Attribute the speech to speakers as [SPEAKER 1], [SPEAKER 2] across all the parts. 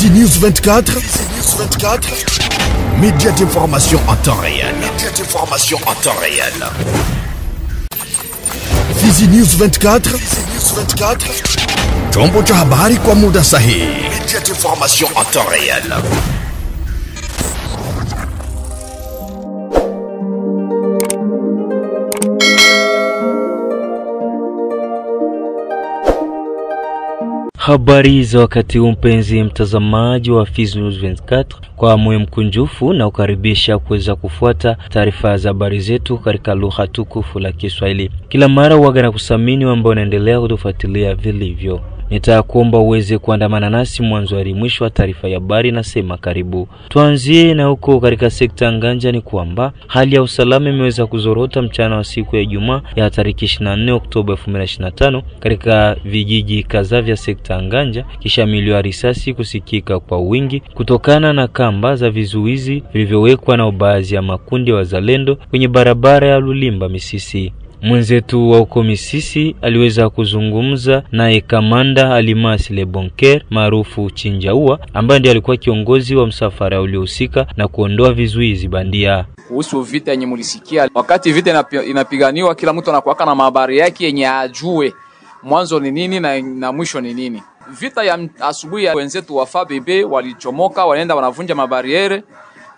[SPEAKER 1] Fizi News 24. Média d'information en temps réel. Fizi News 24. Chombo cha habari kwa muda sahihi. Média d'information en temps réel.
[SPEAKER 2] Habari za wakati mpenzi mtazamaji wa Fizi News 24, kwa moyo mkunjufu na ukaribisha kuweza kufuata taarifa za habari zetu katika lugha tukufu la Kiswahili. Kila mara huaga na kusamini ambao unaendelea kutufuatilia vilivyo. Nitakuomba uweze kuandamana nasi mwanzo hadi mwisho wa taarifa ya habari. Nasema karibu. Tuanzie na huko katika sekta Nganja. Ni kwamba hali ya usalama imeweza kuzorota mchana wa siku ya Ijumaa ya tariki 24 Oktoba 2025 katika vijiji kadhaa vya sekta Nganja, kisha milio ya risasi kusikika kwa wingi kutokana na kamba za vizuizi vilivyowekwa na baadhi ya makundi ya wazalendo kwenye barabara ya Lulimba Misisi. Mwenzetu wa uko Misisi aliweza kuzungumza naye Kamanda Alimasi Le Bonker maarufu Chinjaua, ambaye ndiye alikuwa kiongozi wa msafara uliohusika na kuondoa vizuizi bandia.
[SPEAKER 3] Kuhusu vita yenye mulisikia, wakati vita inapiganiwa, kila mtu anakuwa na habari yake yenye ajue mwanzo ni nini na mwisho ni nini. Vita ya asubuhi ya wenzetu wa FABB walichomoka, wanaenda wanavunja mabariere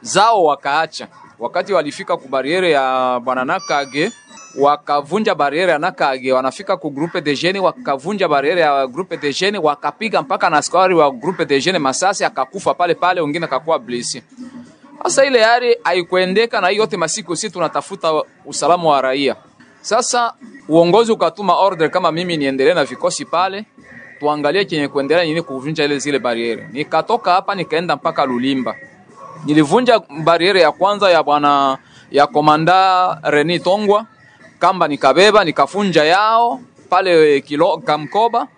[SPEAKER 3] zao wakaacha. Wakati walifika ku bariere ya Bwana Nakage, wakavunja bariere ya Nakage, wanafika ku groupe de jeunes wakavunja bariere ya groupe de jeunes, wakapiga mpaka na askari wa groupe de jeunes masasi, akakufa pale, wengine akakuwa blessé. Sasa ile yari haikuendeka, na hiyo yote masiku sisi tunatafuta usalama wa raia. Sasa uongozi ukatuma order kama mimi niendelee na vikosi pale, tuangalie kenye kuendelea nini kuvunja zile bariere. Nikatoka hapa nikaenda mpaka Lulimba. Nilivunja bariere ya kwanza ya bwana ya komanda Reni Tongwa, kamba nikabeba nikafunja yao pale Kamkoba,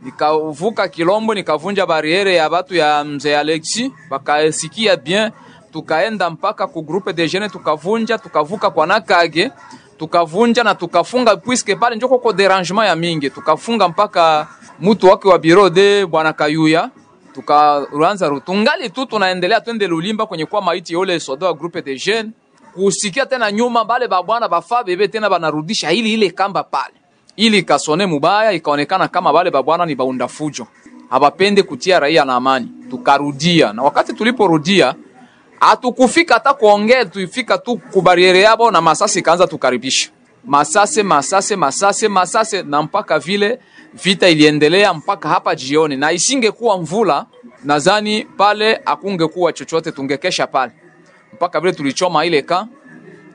[SPEAKER 3] nikavuka Kilombo nikavunja bariere ya batu ya mzee Alexi, bakasikia bien, tukaenda mpaka ku groupe de jeunes tukavuka kwa Nakage, tukavunja na tukafunga puisque pale njoko kwa derangement ya mingi, tukafunga mpaka mtu wake wa bureau de bwana Kayuya, tukaanza rutungali tu tunaendelea twende Lulimba kwenye kwa maiti yole soda wa groupe de jeunes. Kusikia tena nyuma bale babwana bafa bebe tena banarudisha ile kamba pale, ili kasone mubaya, ikaonekana kama bale babwana ni baunda fujo, habapende kutia raia na amani. Tukarudia, na wakati tuliporudia hatukufika hata kuongea, tuifika tu kubariere yabo na masasi kaanza tukaribisha masase, na mpaka vile vita iliendelea mpaka hapa jioni. Na isingekuwa mvula, nadhani pale akungekuwa chochote, tungekesha pale mpaka vile tulichoma ile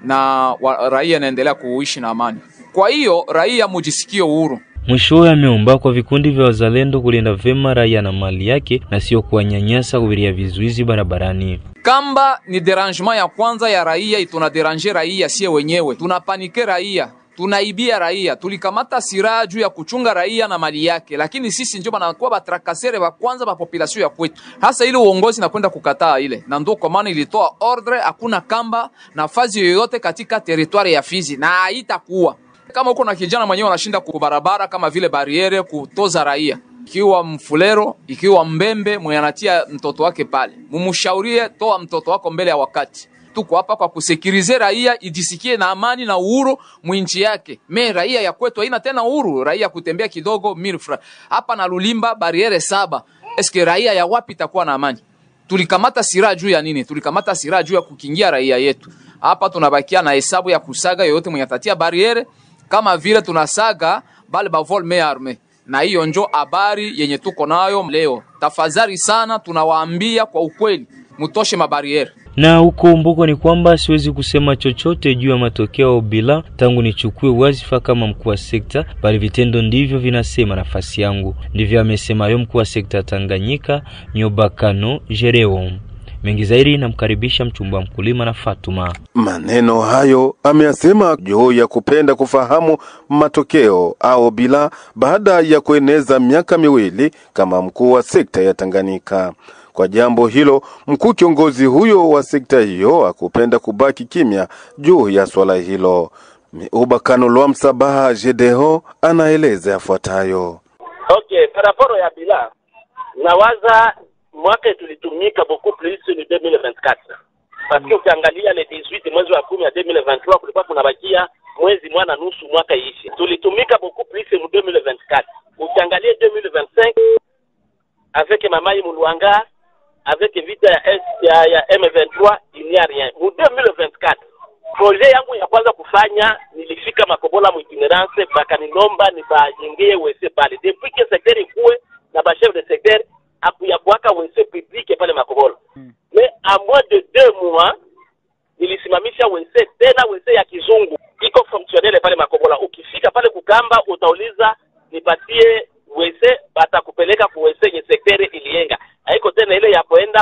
[SPEAKER 3] na raia naendelea kuishi na amani. Kwa hiyo raia mujisikie uhuru.
[SPEAKER 2] Mwishowe ameomba kwa vikundi vya wazalendo kulinda vema raia na mali yake na sio kuwanyanyasa kubiria vizuizi barabarani.
[SPEAKER 3] Kamba ni derangement ya kwanza ya raia, ituna deranger raia sie wenyewe, tunapanike raia, tunaibia raia, tulikamata silaha juu ya kuchunga raia na mali yake, lakini sisi ndio banakuwa batrakasere wa kwanza ba population ya kwetu. Hasa ile uongozi na kwenda kukataa ile, na ndio kwa maana ilitoa ordre hakuna kamba nafasi yoyote katika territoire ya Fizi, na haitakuwa. Kama uko na kijana mwenyewe anashinda ku barabara kama vile bariere kutoza raia, ikiwa Mfulero, ikiwa Mbembe, mwenye anatia mtoto wake pale, mumshaurie toa mtoto wako mbele ya wakati. Tuko hapa kwa kusekirize raia ijisikie na amani na uhuru mwinchi yake. Raia ya kwetu haina tena uhuru, raia kutembea kidogo milfra. Hapa na Lulimba bariere 7. Eske raia ya wapi itakuwa na amani? Tulikamata silaha juu ya nini? Tulikamata silaha juu ya kukingia raia yetu. Hapa tunabakia na hesabu ya kusaga yoyote mwenye atatia bariere, kama vile tunasaga bale ba vol arme. Na hiyo njo habari yenye tuko nayo leo. Tafadhali sana tunawaambia kwa ukweli, mutoshe mabariere.
[SPEAKER 2] Na ukumbuko ni kwamba siwezi kusema chochote juu ya matokeo bila tangu nichukue wazifa kama mkuu wa sekta, bali vitendo ndivyo vinasema nafasi yangu. Ndivyo amesema yeye mkuu wa sekta Tanganyika Nyobakano Jereon. Mengi zaidi namkaribisha mchumba mkulima na Fatuma.
[SPEAKER 4] Maneno hayo ameyasema juu ya kupenda kufahamu matokeo au bila baada ya kueneza miaka miwili kama mkuu wa sekta ya Tanganyika. Kwa jambo hilo, mkuu kiongozi huyo wa sekta hiyo akupenda kubaki kimya juu ya swala hilo. Ubakano Lwa Msabaha Jedeo anaeleza yafuatayo.
[SPEAKER 5] Okay, paraporo ya bila nawaza mwaka tulitumika beaucoup plus ni 2024. Parce que ukiangalia le 18 mwezi wa 10 ya 2023 kulikuwa kunabakia mwezi mwana nusu mwaka iishi. Tulitumika beaucoup plus ni 2024. Ukiangalia 2025 avec Mamai Muluanga, avec vita ya M23, il n'y a rien. Mu 2024 projet yangu ya kwanza kufanya nilifika Makobola mu itinerance bakaninomba nibajengee wese pale. Depuis que secteur ikuwe na ba chef de secteur akuya kuwaka wese public pale Makobola. Mais à moins de 2 mois nilisimamisha wese tena wese ya kizungu iko fonctionnel pale Makobola. Ukifika pale Kukamba utauliza nipatie wese batakupeleka ku wese yenye secteur ilienga. Haiko tena ile ya kuenda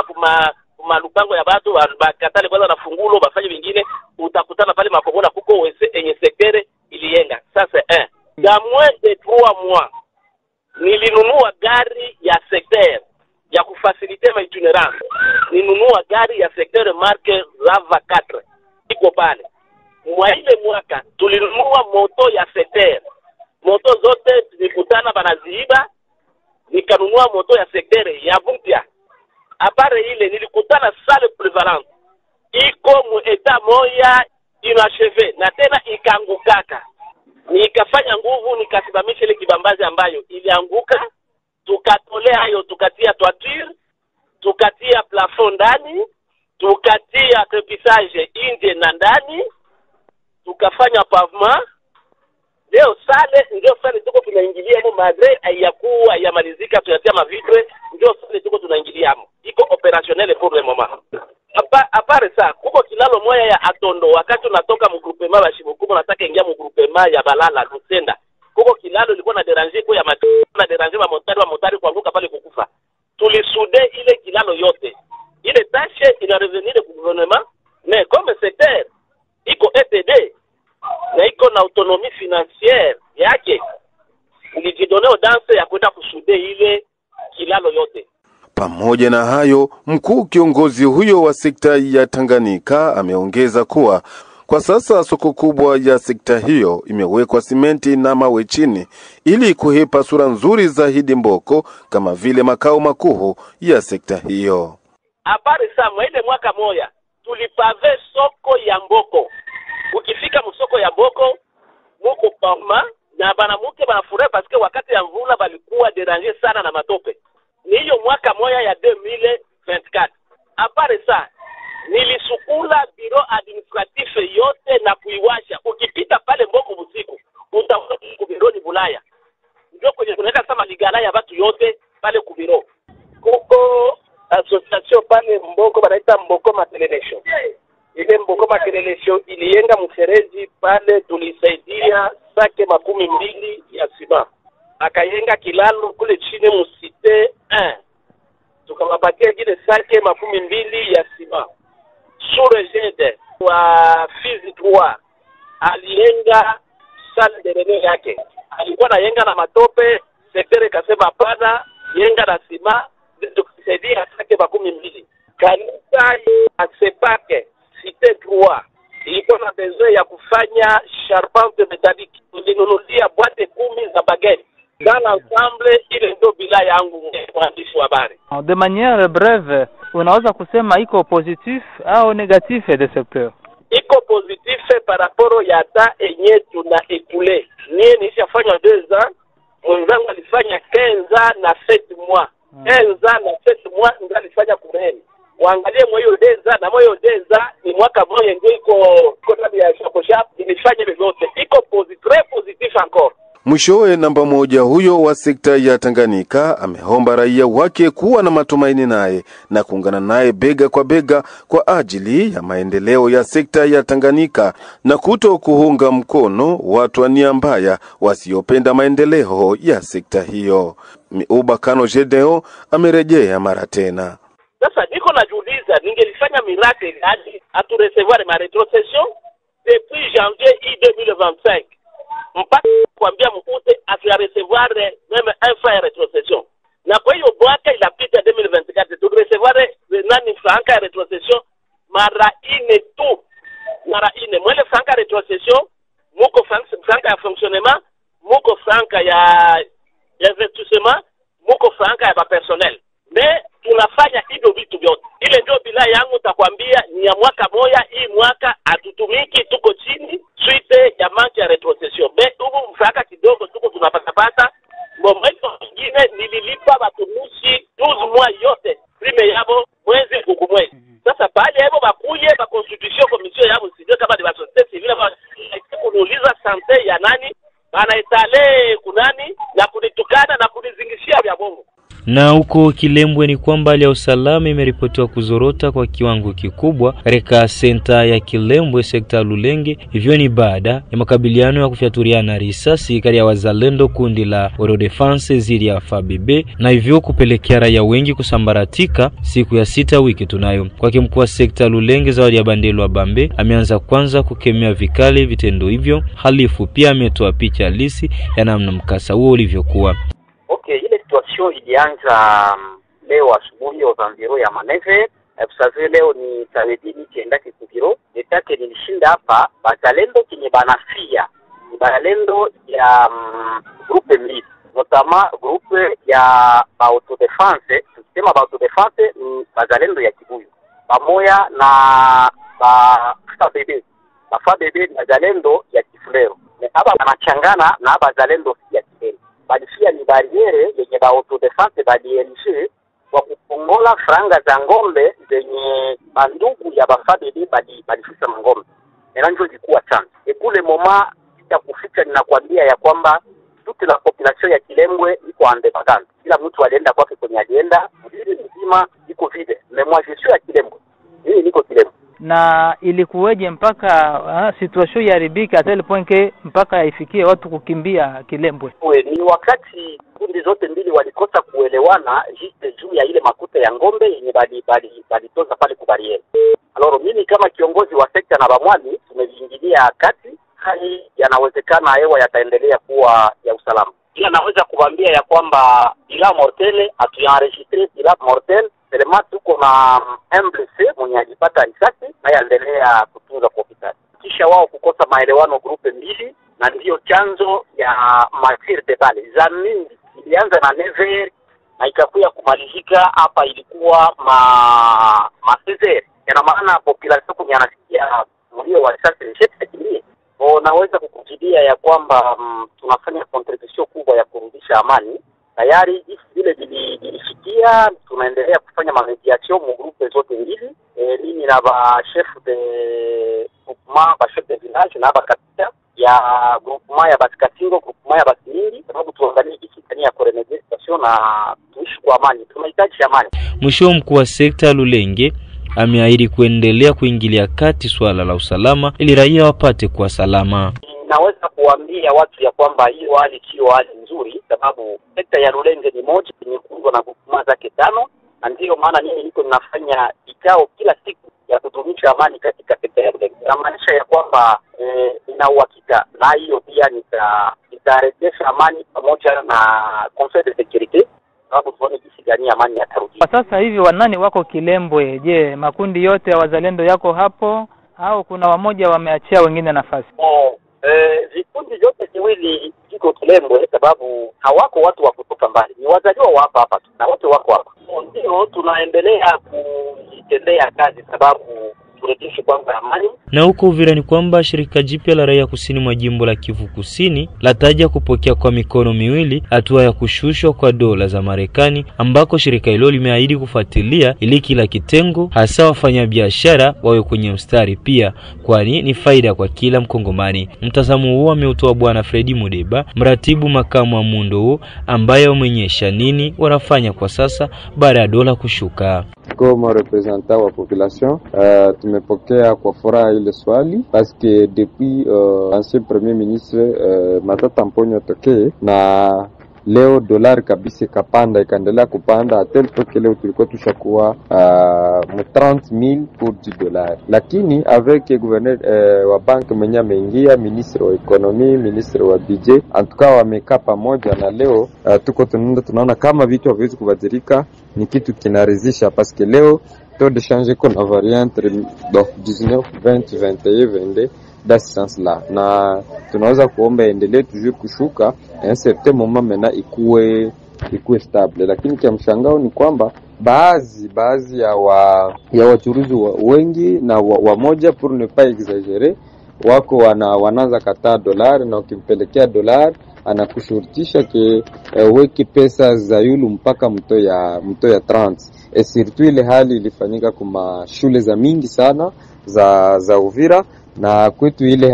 [SPEAKER 5] kuma lupango ya batu bakatale kwanza na fungulo bafanye vingine, utakutana pale Makobola kuko wese yenye secteur ilienga. Sasa dans moins de 3 mois nilinunua gari ya secteur ya kufasilite ma itinerance. Nilinunua gari ya secteur marque Rava 4 iko pale. Mwa ile mwaka tulinunua moto ya secteur. Moto zote tulikutana banaziiba, nikanunua moto ya secteur ya mpya. Apare ile nilikutana salle prevalente iko mu eta moya inacheve na tena ikangukaka. Nikafanya nguvu nikasimamisha ile kibambazi ambayo ilianguka, tukatolea hayo, tukatia toiture, tukatia plafond ndani, tukatia crepissage nje na ndani, tukafanya pavement. Leo sale tuko tunaingilia mu madre ayakuwa yamalizika, tunatia mavitre, ndio sale tuko tunaingilia hapo. Iko opérationnel pour le moment. Apare ça, kuko kilalo moya ya Atondo wakati unatoka mu groupement ba Shibukumu nataka ingia mu groupement ya Balala Lusenda. Kuko kilalo ilikuwa na déranger kwa ya na déranger wa motari kuanguka pale kukufa. Tulisude ile kilalo yote. Ile tâche ina revenir au gouvernement, mais comme secteur iko ETD na iko na autonomie financière yake, ulijidonea audace ya kwenda kusude ile kilalo yote.
[SPEAKER 4] Pamoja na hayo, mkuu kiongozi huyo wa sekta ya Tanganyika ameongeza kuwa kwa sasa soko kubwa ya sekta hiyo imewekwa simenti na mawe chini ili kuhepa sura nzuri zaidi Mboko kama vile makao makuu ya sekta hiyo.
[SPEAKER 5] Apare sama ile mwaka moya tulipave soko ya Mboko. Ukifika msoko ya Mboko muko pama na banamuke banafurahi paske wakati ya mvula balikuwa déranger sana na matope. Ni hiyo mwaka moya ya 2024. Apare sa nilisukula biro administratif yote na kuiwasha. Ukipita pale Mboko usiku utaona kubiro ni Bulaya. Ndio kwenye tunaweka sama ligala ya watu yote pale kubiro. Kuko association pale Mboko banaita Mboko Matelenesho. Ile Mboko Matelenesho ilienga mfereji pale, tulisaidia sake 12 ya sima. Akayenga kilalo kule chini musite 1. Tukawapatia kile sake 12 ya sima. Sure jede wa Fizi 3 aliyenga salle de reunion yake. Alikuwa na yenga na matope, sektere kasema hapana, yenga na sima, tukisaidia sake 12. Kanisa asepake Cité 3 ilikuwa na besoin ya kufanya charpente métallique. Tulinunulia boîte 10 za baguette. Dans l'ensemble ile ndio bila yangu mwandishi wa habari.
[SPEAKER 6] De manière brève, unaweza kusema iko positif au négatif de secteur?
[SPEAKER 5] Iko positif par rapport ya ta enye tuna écoulé. Nie nishafanya 2 ans, mwenzangu alifanya 15 ans na 7 mois. 15 ans na 7 mois ndio alifanya kumeni. Waangalie moyo deza na moyo deza ni mwaka moja ndio iko ndani ya shop ilifanya vyote. Iko très positif encore.
[SPEAKER 4] Mwishowe namba moja huyo wa sekta ya Tanganyika ameomba raia wake kuwa na matumaini naye na kuungana naye bega kwa bega kwa ajili ya maendeleo ya sekta ya Tanganyika na kuto kuunga mkono watu wa nia mbaya wasiopenda maendeleo ya sekta hiyo. Miuba Kano Jedeo amerejea mara tena.
[SPEAKER 5] Sasa niko najiuliza ningelifanya miracle hadi atu recevoir ma retrocession depuis janvier 2025. Mpaka kuambia mkute atuya recevoir même un fois retrocession. Na kwa hiyo mwaka ilapita 2024 tu recevoir nani franca retrocession mara ine tu. Mara ine mwele franca retrocession muko franca ya fonctionnement, muko franca ya investissement, muko franca ya personnel. Mais tunafanya tunakwambia ni ya mwaka moja, hii mwaka hatutumiki, tuko chini suite ya manque ya retrocession. Huko mfaka kidogo tuko tunapata momento mwingine nililipa watumishi 12 mois yote prime yabo mwezi kukumwezi. Sasa baada ya hapo bakuye ba constitution commission yabo sio kama ni societe civile ba kuuliza sante ya nani anaitale kunani na kunitukana na kunizingishia vya bongo.
[SPEAKER 2] Na huko Kilembwe ni kwamba hali ya usalama imeripotiwa kuzorota kwa kiwango kikubwa katika senta ya Kilembwe sekta Lulenge. Hivyo ni baada ya makabiliano ya kufyaturiana risasi kati ya wazalendo kundi la Eurodefense zidi ya FABB na hivyo kupelekea raia wengi kusambaratika siku ya 6 wiki tunayo. Kwa mkuu wa sekta Lulenge Zawadi ya Bandelo wa Bambe ameanza kwanza kukemea vikali vitendo hivyo halifu, pia ametoa picha halisi ya namna mkasa huo ulivyokuwa.
[SPEAKER 7] Ile situation ilianza leo asubuhi aux environs ya maneve. Vous savez leo ni samedi nikienda kikubiro. Nitake nilishinda hapa bazalendo kinye banafia. Ni bazalendo ya groupe mbili. Notamment groupe ya autodefense. Tukisema autodefense ni bazalendo ya Kibuyu. Pamoja na FABB. FABB ni bazalendo ya Kifulero. Hapa wanachangana na bazalendo ya Kibeni. Balifia ni bariere yenye ba autodefense balielishe kwa kupongola franga za ngombe zenye bandugu ya bafabedi balifisa ngombe. Elanjo likuwa chance. Ekule moma itakuficha ninakwambia ya kwamba toute la population ya Kilembwe iko andependante. Kila mtu alienda kwake kwenye alienda, mjini mzima iko vide. Mais moi je suis à Kilembwe. Mimi niko Kilembwe.
[SPEAKER 6] Na ilikuweje mpaka situation yaribika hata ile point ke mpaka ifikie watu kukimbia Kilembwe?
[SPEAKER 7] Ni wakati kundi zote mbili walikosa kuelewana juste juu ya ile makuta ya ngombe yenye balitoza pale kubariere. Alors mimi kama kiongozi wa sekta na bamwani tumejiingilia kati, hali yanawezekana hewa yataendelea kuwa ya usalama. Ila naweza kuambia ya kwamba ila mortele atuenregistre ila mortel selema tuko na MBC mwenye alipata risasi na yaendelea kutunza kwa hospitali. Kisha wao kukosa maelewano grupe mbili na ndio chanzo ya matir de bale za mingi. Ilianza na never na ikakuya kumalizika hapa ilikuwa masezer. Yana maana population kwenye anasikia mlio wa risasi nishetekili. Naweza kukujidia ya kwamba tunafanya contribution kubwa ya kurudisha amani. Tayari vile vilifikia, tunaendelea kufanya mediation mu groupe zote mbili. Mimi na ba chef de groupement, ba chef de village na ba kapita ya groupement ya Batikatingo, groupement ya Basimingi, sababu tuangalie kani ya coordination na tuishi kwa amani. Tunahitaji amani.
[SPEAKER 2] Mwisho mkuu wa sekta Lulenge ameahidi kuendelea kuingilia kati swala la usalama ili raia wapate kwa salama.
[SPEAKER 7] Naweza kuambia watu ya kwamba hiyo hali sio hali nzuri, sababu sekta ya Lulenge ni moja yenye kuundwa na groupement zake 5, na ndio maana mimi niko ninafanya vikao kila siku ya kudumisha amani katika sekta ya Lulenge. Na maanisha ya kwamba ina uhakika na hiyo pia nitarejesha amani pamoja na Conseil de Sécurité, sababu tuone jinsi gani amani yatarudi.
[SPEAKER 6] Kwa sasa hivi wanani wako Kilembwe? Je, makundi yote ya wazalendo yako hapo au kuna wamoja wameachia wengine nafasi?
[SPEAKER 7] Vikundi vyote viwili viko Kilembwe sababu hawako watu wa kutoka mbali. Ni wazaliwa wa hapa tu na wote wako hapa. Ndio tunaendelea kutendea kazi sababu turejeshe kwanza amani.
[SPEAKER 2] Na huko Uvira ni kwamba shirika jipya la raia kusini mwa jimbo la Kivu Kusini lataja kupokea kwa mikono miwili hatua ya kushushwa kwa dola za Marekani, ambako shirika hilo limeahidi kufuatilia ili kila kitengo hasa wafanyabiashara wawe kwenye mstari pia, kwani ni faida kwa kila Mkongomani. Mtazamo huo ameutoa Bwana Fredi Mudeba, mratibu makamu wa muundo huo, ambaye ameonyesha nini wanafanya kwa sasa baada ya dola kushuka.
[SPEAKER 8] Kama representant wa population tumepokea kwa furaha ile swali parce que depuis ancien premier ministre Matata Mponyo tokee na leo dollar kabisa kapanda ikaendelea kupanda atel toke leo tulikuwa tushakuwa 30,000 pour $10, lakini avec gouverneur wa bank mwenye ameingia, ministre wa economy, ministre wa budget, en tout cas wamekaa pamoja na leo tuko tunaona kama vitu haviwezi kubadilika, ni kitu kinaridhisha parce que leo taux de change qu'on varie entre 19, 20, 21, 22 dans ce sens là, na tunaweza kuomba endelee toujours kushuka un certain moment mena ikuwe stable, lakini kia mshangao ni kwamba baadhi ya wachuruzi wengi na wamoja pour ne pas exagérer wako wanaanza kataa dolari, na ukimpelekea dolari anakushurutisha ke weki pesa za yulu mpaka mto ya 30. Surtout ile hali ilifanyika kuma shule za mingi sana za Uvira, na kwetu ile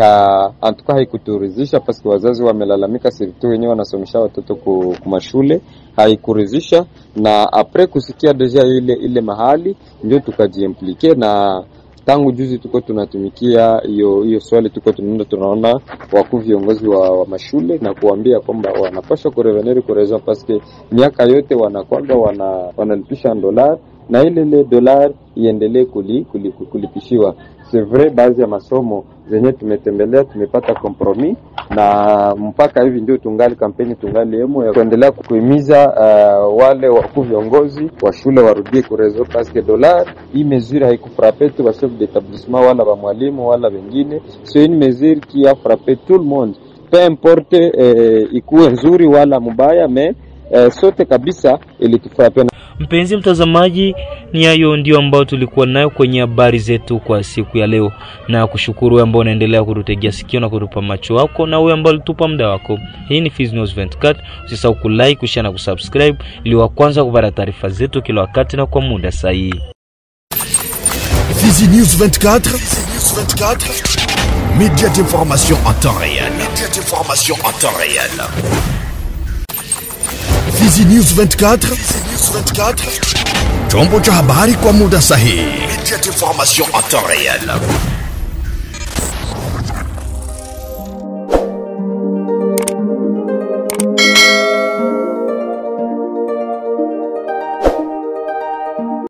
[SPEAKER 8] antuka haikuturizisha paski wazazi wamelalamika, surtout wenyewe wanasomesha watoto kuma shule, haikurizisha. Na apres kusikia deja ile mahali ndio tukajiimplike, na tangu juzi tuko tunatumikia hiyo swali, tuko tunaona wakuu viongozi wa mashule na kuambia kwamba wanapaswa kurevenir kwa raison parce que miaka yote wanakwanga wanalipisha dollar, na ile dollar iendelee kulipishiwa. C'est vrai, baadhi ya masomo zenye tumetembelea tumepata compromis, na mpaka hivi ndio tungali kampeni tungali emo ya kuendelea kuhimiza wale wakuu viongozi wa shule warudie kurezo parce que dollar hii mesure haikufrape tu wa chef d'établissement wala wa mwalimu wala wengine, c'est une mesure qui a frappé tout le monde, peu importe ikuwe nzuri wala mubaya, mais sote kabisa ilitufrape.
[SPEAKER 2] Mpenzi mtazamaji, ni hayo ndio ambao tulikuwa nayo kwenye habari zetu kwa siku ya leo, na kushukuru wewe ambao unaendelea kututegea sikio na kutupa macho yako, na wewe ambao ulitupa muda wako. Hii ni Fizi News 24. Usisahau kulike, kushare na kusubscribe ili wa kwanza kupata taarifa zetu kila wakati na kwa muda sahihi.
[SPEAKER 1] Fizi News 24, Fizi News 24, média d'information en temps réel. Média d'information en temps réel. Fizi News 24, Fizi News 24, chombo cha habari kwa muda sahihi. Média d'information en temps réel.